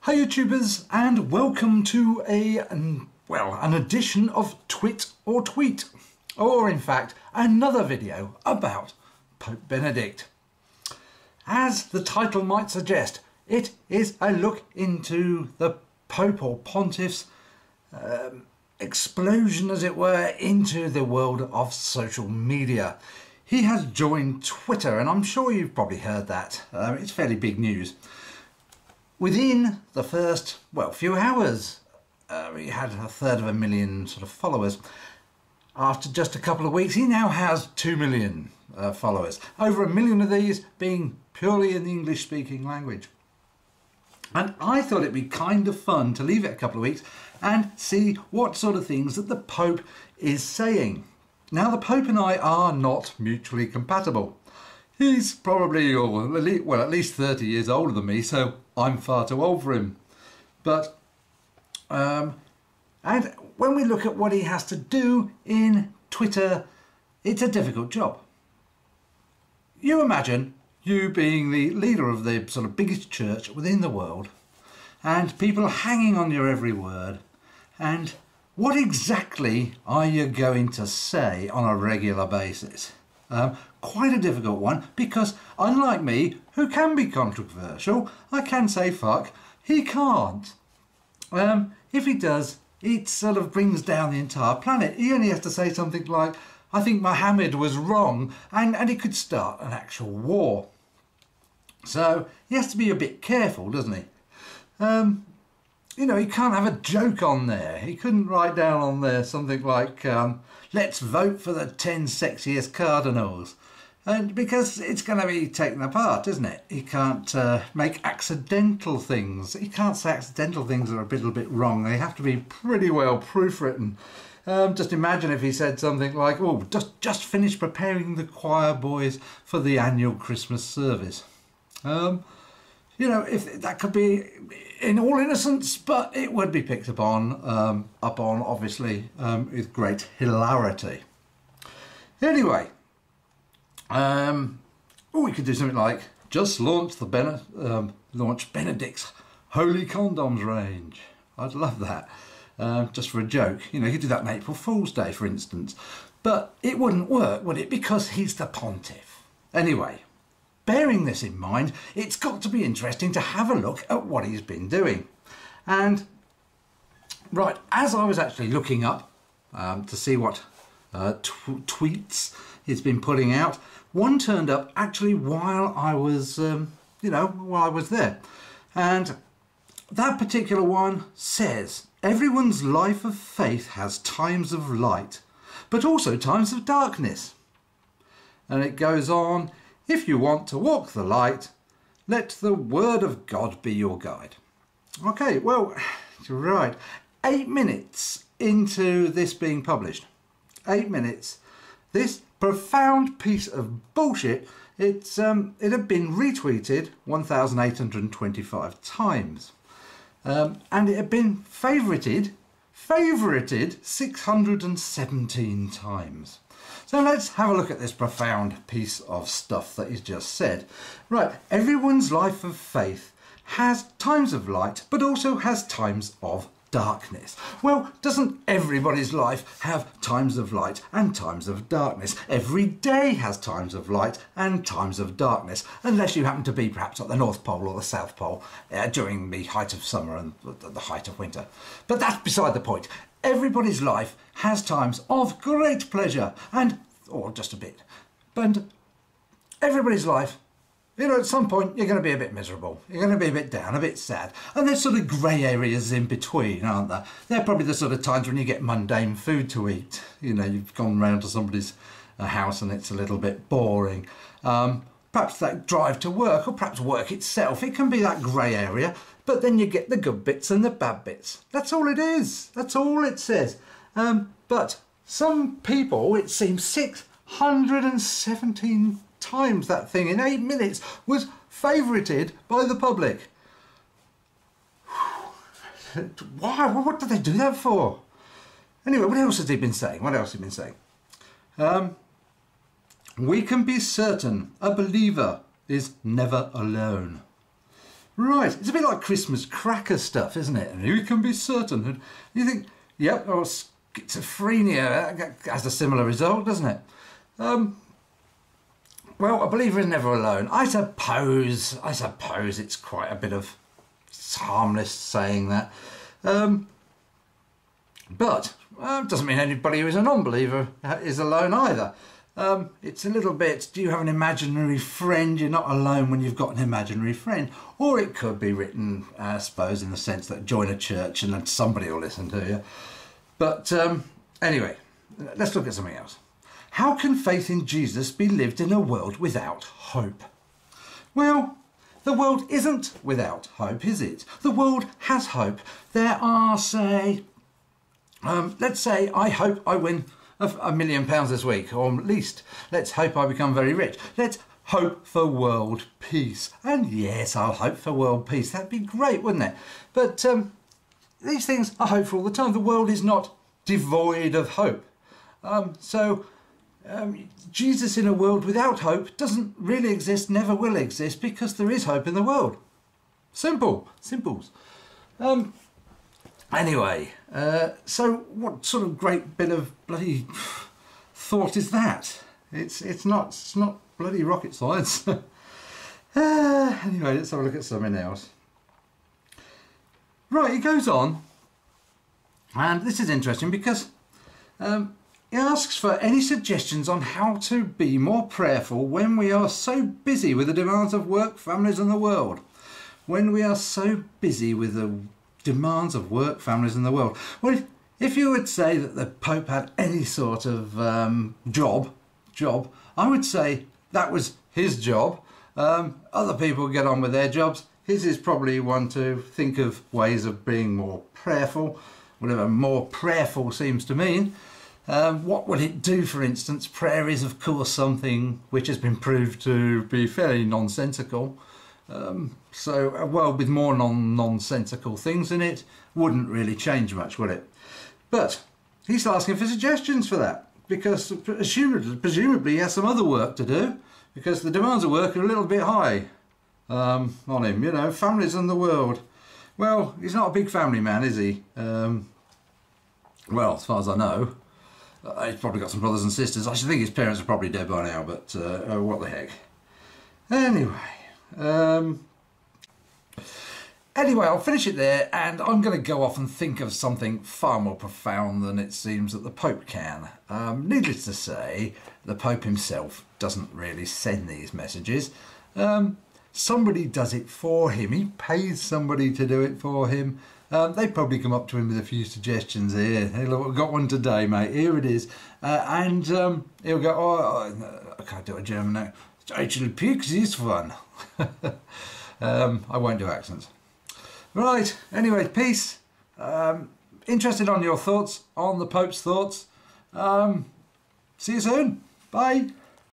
Hi YouTubers, and welcome to an edition of Twit or Tweet, or in fact another video about Pope Benedict. As the title might suggest, it is a look into the Pope or Pontiff's explosion, as it were, into the world of social media. He has joined Twitter, and I'm sure you've probably heard that. It's fairly big news. Within the first, few hours, he had 1/3 sort of followers. After just a couple of weeks, he now has 2 million followers. Over 1 million of these being purely in the English-speaking language. And I thought it'd be kind of fun to leave it a couple of weeks and see what sort of things that the Pope is saying. Now, the Pope and I are not mutually compatible. He's probably, at least 30 years older than me, so I'm far too old for him. But, and when we look at what he has to do in Twitter, it's a difficult job. You imagine you being the leader of the sort of biggest church within the world, and people hanging on your every word, and what exactly are you going to say on a regular basis? Quite a difficult one, because unlike me, who can be controversial, I can say fuck, he can't. If he does, it sort of brings down the entire planet. He only has to say something like, I think Mohammed was wrong, and it could start an actual war. So he has to be a bit careful, doesn't he? You know, he can't have a joke on there. He couldn't write down on there something like, let's vote for the 10 sexiest cardinals. And because it's going to be taken apart, isn't it? He can't make accidental things. He can't say accidental things that are a little bit wrong. They have to be pretty well proofwritten. Just imagine if he said something like, oh, just finished preparing the choir boys for the annual Christmas service. You know, if that could be in all innocence, but it would be picked upon obviously, with great hilarity. Anyway, we could do something like just launch launch Benedict's Holy Condoms range. I'd love that, just for a joke. You know, you could do that on April Fool's Day, for instance, but it wouldn't work, would it? Because he's the pontiff. Anyway, bearing this in mind, it's got to be interesting to have a look at what he's been doing. And right, as I was actually looking up to see what tweets he's been putting out, one turned up actually while I was, while I was there. And that particular one says, everyone's life of faith has times of light, but also times of darkness. And it goes on, if you want to walk the light, let the word of God be your guide. Okay, well, you're right. 8 minutes into this being published, 8 minutes, this profound piece of bullshit, it had been retweeted 1,825 times. And it had been favorited 617 times. So let's have a look at this profound piece of stuff that he's just said. Right, everyone's life of faith has times of light, but also has times of darkness. Well, doesn't everybody's life have times of light and times of darkness? Every day has times of light and times of darkness, unless you happen to be perhaps at the North Pole or the South Pole during the height of summer and the height of winter. But that's beside the point. Everybody's life has times of great pleasure or just a bit. But everybody's life, you know, at some point you're going to be a bit miserable. You're going to be a bit down, a bit sad. And there's sort of grey areas in between, aren't there? They're probably the sort of times when you get mundane food to eat. You know, you've gone round to somebody's house and it's a little bit boring. Perhaps that drive to work, or perhaps work itself. It can be that grey area. But then you get the good bits and the bad bits. That's all it is. That's all it says. But some people, it seems 617 times that thing in 8 minutes was favorited by the public. Why? What do they do that for? Anyway, what else has he been saying? We can be certain a believer is never alone. Right, it's a bit like Christmas cracker stuff, isn't it? And you can be certain. And you think, yep, or schizophrenia has a similar result, doesn't it? Well, a believer is never alone. I suppose it's quite a bit of harmless saying that. But it doesn't mean anybody who is a non-believer is alone either. It's a little bit, do you have an imaginary friend? You're not alone when you've got an imaginary friend. Or it could be written, I suppose, in the sense that join a church and then somebody will listen to you. But anyway, let's look at something else. How can faith in Jesus be lived in a world without hope? Well, the world isn't without hope, is it? The world has hope. There are, say, let's say I hope I win £1 million this week, or at least let's hope I become very rich. Let's hope for world peace. And yes, I'll hope for world peace. That'd be great, wouldn't it? But these things are hopeful all the time. The world is not devoid of hope. Jesus in a world without hope doesn't really exist, never will exist, because there is hope in the world. Simples. Anyway, so what sort of great bit of bloody thought is that? It's not bloody rocket science. Anyway, let's have a look at something else. Right, it goes on, and this is interesting because it asks for any suggestions on how to be more prayerful when we are so busy with the demands of work, families and the world. When we are so busy with the demands of work, families and the world. Well, if you would say that the Pope had any sort of job, I would say that was his job. Other people get on with their jobs. His is probably one to think of ways of being more prayerful, whatever more prayerful seems to mean. What would it do, for instance? Prayer is, of course, something which has been proved to be fairly nonsensical. So a world with more nonsensical things in it wouldn't really change much, would it? But he's asking for suggestions for that, because presumably he has some other work to do, because the demands of work are a little bit high on him, you know, families and the world. Well, he's not a big family man, is he? Well, as far as I know. He's probably got some brothers and sisters. I should think his parents are probably dead by now, but what the heck. Anyway, I'll finish it there, and I'm going to go off and think of something far more profound than it seems that the Pope can. Needless to say, the Pope himself doesn't really send these messages. Somebody does it for him. He pays somebody to do it for him. They probably come up to him with a few suggestions here. Hey, look, I've got one today, mate. Here it is. And he'll go, oh, I can't do a German now. Actually, pick this one. I won't do accents. Right, anyway, peace. Interested on your thoughts, on the Pope's thoughts. See you soon. Bye.